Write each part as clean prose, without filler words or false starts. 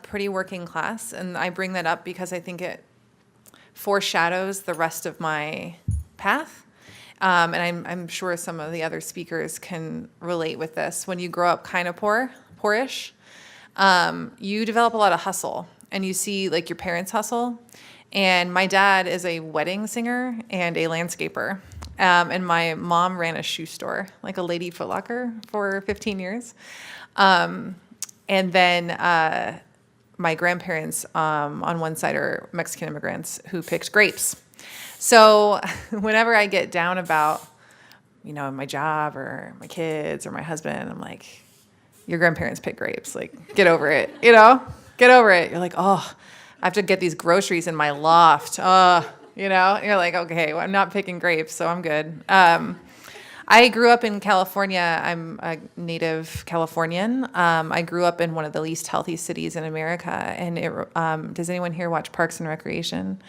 pretty working class, and I bring that up because I think it foreshadows the rest of my path. And I'm sure some of the other speakers can relate with this. When you grow up kind of poorish, you develop a lot of hustle, and you see like your parents hustle. And my dad is a wedding singer and a landscaper. And my mom ran a shoe store, like a Lady Foot Locker, for 15 years. And then my grandparents on one side are Mexican immigrants who picked grapes. So whenever I get down about, my job or my kids or my husband, I'm like, your grandparents pick grapes. Like, get over it, get over it. You're like, oh, I have to get these groceries in my loft. You're like, okay, well, I'm not picking grapes, so I'm good. I grew up in California. I'm a native Californian. I grew up in one of the least healthy cities in America. And does anyone here watch Parks and Recreation?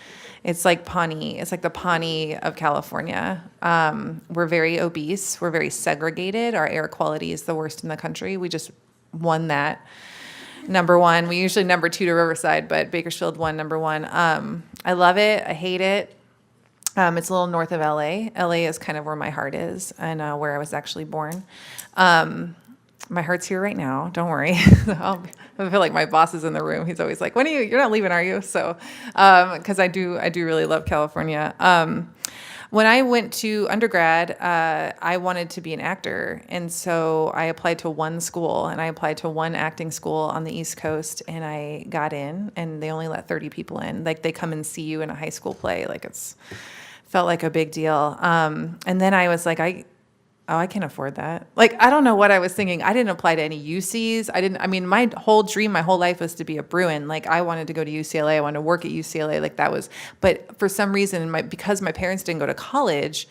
It's like Pawnee. It's like the Pawnee of California. We're very obese. We're very segregated. Our air quality is the worst in the country. We just won that. Number one. We usually number two to Riverside, but Bakersfield won number one. I love it. I hate it. It's a little north of LA. LA is kind of where my heart is and where I was actually born. My heart's here right now. Don't worry. I feel like my boss is in the room. He's always like, you're not leaving, are you? So, because I do really love California. When I went to undergrad, I wanted to be an actor. And so I applied to one school, and I applied to one acting school on the East Coast, and I got in, and they only let 30 people in. Like, they come and see you in a high school play. Like, felt like a big deal. And then I was like, I can't afford that. Like, I don't know what I was thinking. I didn't apply to any UCs. My whole dream, my whole life was to be a Bruin. Like, I wanted to go to UCLA. I wanted to work at UCLA. Like, but for some reason, because my parents didn't go to college,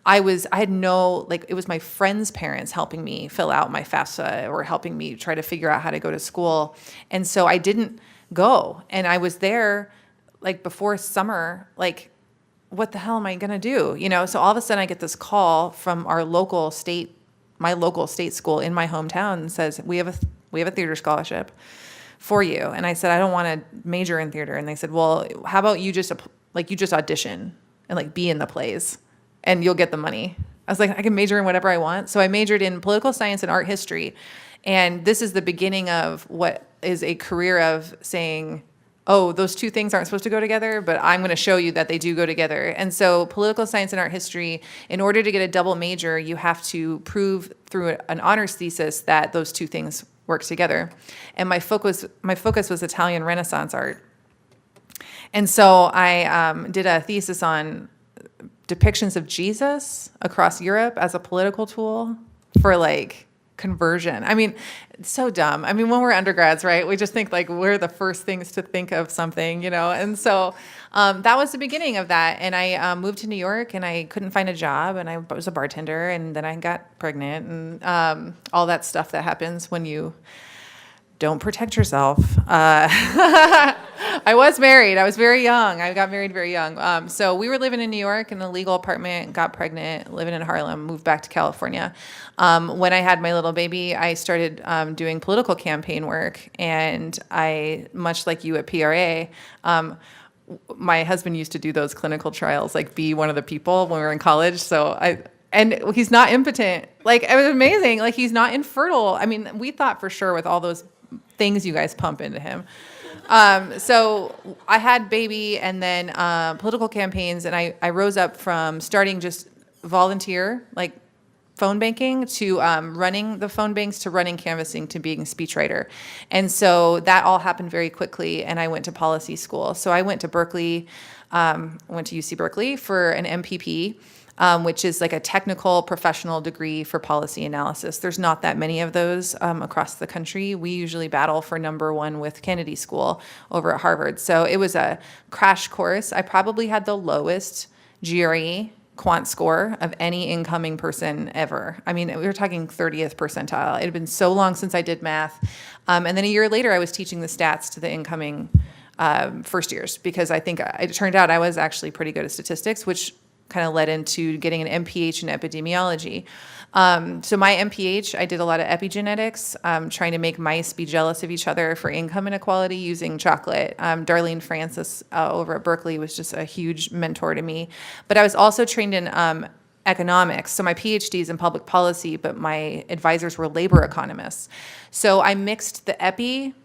I had no, like, it was my friends' parents helping me fill out my FAFSA or helping me try to figure out how to go to school. And so I didn't go. And I was there, like, before summer, like, what the hell am I going to do? So all of a sudden I get this call from my local state school in my hometown and says, we have a theater scholarship for you. And I said, I don't want to major in theater. And they said, well, how about you just audition and like be in the plays and you'll get the money. I was like, I can major in whatever I want. So I majored in political science and art history. And this is the beginning of what is a career of saying, oh, those two things aren't supposed to go together, but I'm going to show you that they do go together. And so political science and art history, in order to get a double major, you have to prove through an honors thesis that those two things work together. And my focus was Italian Renaissance art. And so I did a thesis on depictions of Jesus across Europe as a political tool for like conversion. It's so dumb. When we're undergrads, right, we just think like we're the first things to think of something, And so that was the beginning of that. And I moved to New York, and I couldn't find a job, and I was a bartender, and then I got pregnant, and all that stuff that happens when you don't protect yourself. I was married. I was very young. I got married very young. So we were living in New York in a legal apartment, got pregnant, living in Harlem, moved back to California. When I had my little baby, I started doing political campaign work. And I, much like you at PRA, my husband used to do those clinical trials, like be one of the people when we were in college. And he's not impotent. Like, it was amazing. Like, he's not infertile. We thought for sure with all those things you guys pump into him. So I had baby, and then political campaigns, and I rose up from starting just volunteer, like phone banking, to running the phone banks, to running canvassing, to being a speechwriter. And so that all happened very quickly, and I went to policy school. So I went to Berkeley, went to UC Berkeley for an MPP, which is like a technical professional degree for policy analysis. There's not that many of those across the country. We usually battle for number one with Kennedy School over at Harvard. So it was a crash course. I probably had the lowest GRE quant score of any incoming person ever. We were talking 30th percentile. It had been so long since I did math. And then a year later, I was teaching the stats to the incoming first years, because I think it turned out I was actually pretty good at statistics, which kind of led into getting an MPH in epidemiology. So my MPH, I did a lot of epigenetics, trying to make mice be jealous of each other for income inequality using chocolate. Darlene Francis over at Berkeley was just a huge mentor to me. But I was also trained in economics. So my PhD is in public policy, but my advisors were labor economists. So I mixed the epi,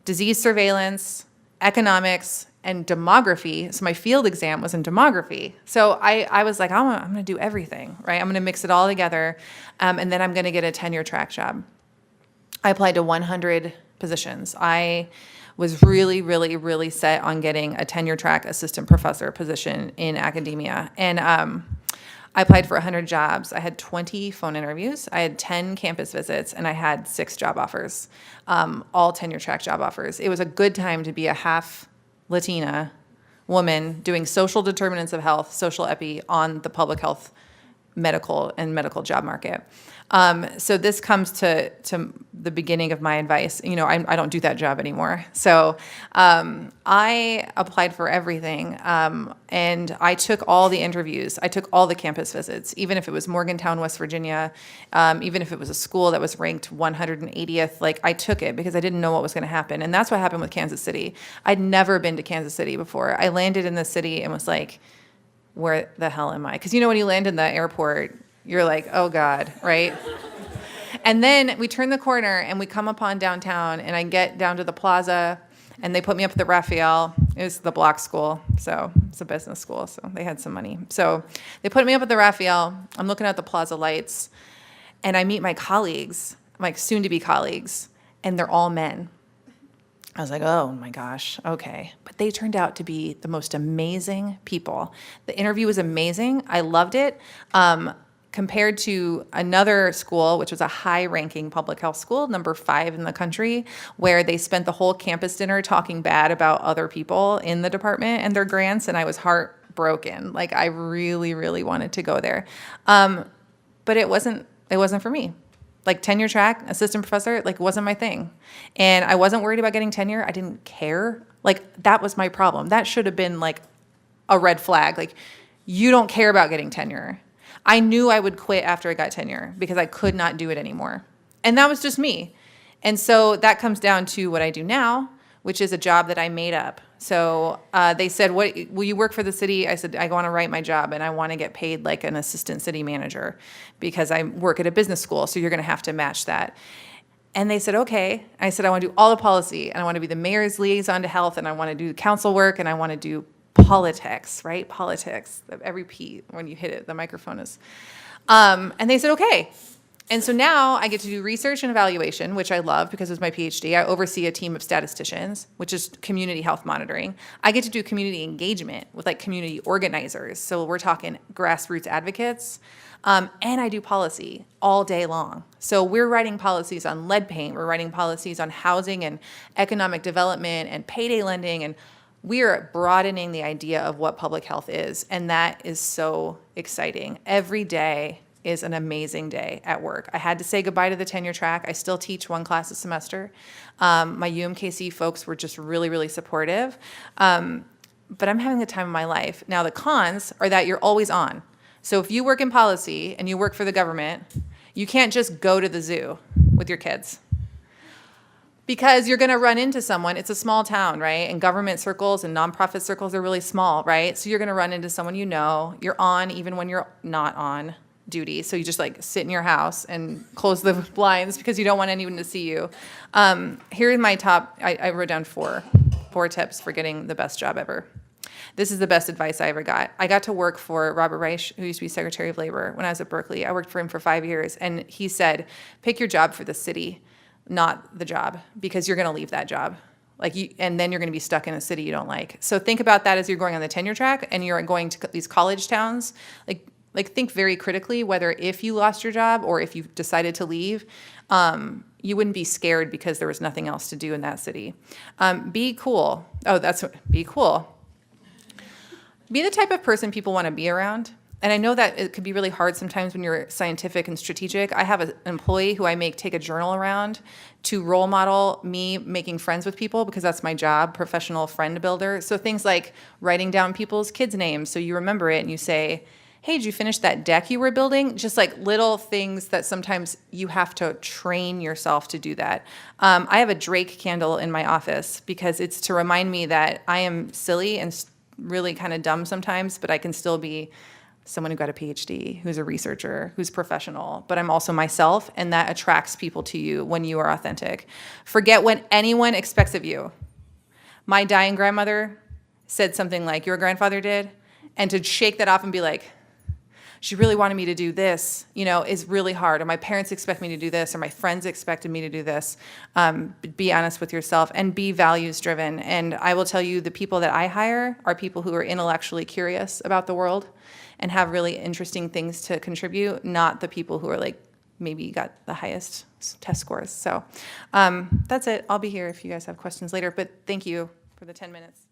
disease surveillance, economics, and demography. So my field exam was in demography. So I was like, I'm going to do everything, right? I'm going to mix it all together, and then I'm going to get a tenure track job. I applied to 100 positions. I was really, really, really set on getting a tenure track assistant professor position in academia. And I applied for 100 jobs. I had 20 phone interviews. I had 10 campus visits, and I had 6 job offers, all tenure track job offers. It was a good time to be a half Latina woman doing social determinants of health, social epi on the public health medical job market. So this comes to the beginning of my advice. I don't do that job anymore. So I applied for everything, and I took all the interviews. I took all the campus visits, even if it was Morgantown, West Virginia, even if it was a school that was ranked 180th. Like, I took it because I didn't know what was going to happen. And that's what happened with Kansas City. I'd never been to Kansas City before. I landed in the city and was like, where the hell am I? Because when you land in the airport, you're like, oh God, right? And then we turn the corner and we come upon downtown, and I get down to the plaza, and they put me up at the Raphael. It was the block school, so it's a business school, so they had some money. So they put me up at the Raphael. I'm looking at the plaza lights, and I meet my colleagues, like soon-to-be colleagues, and they're all men. I was like, oh my gosh, okay. But they turned out to be the most amazing people. The interview was amazing. I loved it. Compared to another school, which was a high-ranking public health school, number 5 in the country, where they spent the whole campus dinner talking bad about other people in the department and their grants, and I was heartbroken. Like, I really, really wanted to go there. But it wasn't for me. Like, tenure track, assistant professor, like, wasn't my thing. And I wasn't worried about getting tenure. I didn't care. Like, that was my problem. That should have been, like, a red flag. Like, you don't care about getting tenure. I knew I would quit after I got tenure because I could not do it anymore. And that was just me. And so that comes down to what I do now, which is a job that I made up. So they said, "What will you work for the city?" I said, "I want to write my job, and I want to get paid like an assistant city manager because I work at a business school, so you're going to have to match that." And they said, "Okay." I said, "I want to do all the policy, and I want to be the mayor's liaison to health, and I want to do council work, and I want to do politics," right? Politics. Every P, when you hit it, the microphone is. And they said, "Okay." And so now I get to do research and evaluation, which I love because it's my PhD. I oversee a team of statisticians, which is community health monitoring. I get to do community engagement with like community organizers. So we're talking grassroots advocates. And I do policy all day long. So we're writing policies on lead paint. We're writing policies on housing and economic development and payday lending. And we are broadening the idea of what public health is. And that is so exciting. Every day is an amazing day at work. I had to say goodbye to the tenure track. I still teach 1 class a semester. My UMKC folks were just really, really supportive. But I'm having the time of my life. Now, the cons are that you're always on. So if you work in policy and you work for the government, you can't just go to the zoo with your kids. Because you're going to run into someone. It's a small town, right? And government circles and nonprofit circles are really small, right? So you're going to run into someone you know. You're on even when you're not on duty. So you just like sit in your house and close the blinds because you don't want anyone to see you. Here are my top, I wrote down four tips for getting the best job ever. This is the best advice I ever got. I got to work for Robert Reich, who used to be Secretary of Labor when I was at Berkeley. I worked for him for 5 years, and he said, pick your job for the city, not the job, because you're going to leave that job. And then you're going to be stuck in a city you don't like. So think about that as you're going on the tenure track and you're going to these college towns. Like think very critically whether if you lost your job or if you decided to leave, you wouldn't be scared because there was nothing else to do in that city. Be cool. Be cool. Be the type of person people want to be around. and I know that it could be really hard sometimes when you're scientific and strategic. I have an employee who I make take a journal around to role model me making friends with people, because that's my job, professional friend builder. So things like writing down people's kids' names so you remember it and you say, hey, did you finish that deck you were building? Just like little things that sometimes you have to train yourself to do that. I have a Drake candle in my office because it's to remind me that I am silly and really kind of dumb sometimes, but I can still be someone who got a Ph.D., who's a researcher, who's professional, but I'm also myself, and that attracts people to you when you are authentic. Forget what anyone expects of you. My dying grandmother said something like your grandfather did, and to shake that off and be like, she really wanted me to do this, is really hard. Or my parents expect me to do this, or my friends expected me to do this. Be honest with yourself and be values driven. And I will tell you, the people that I hire are people who are intellectually curious about the world and have really interesting things to contribute, not the people who are like maybe got the highest test scores. So that's it. I'll be here if you guys have questions later, but thank you for the 10 minutes.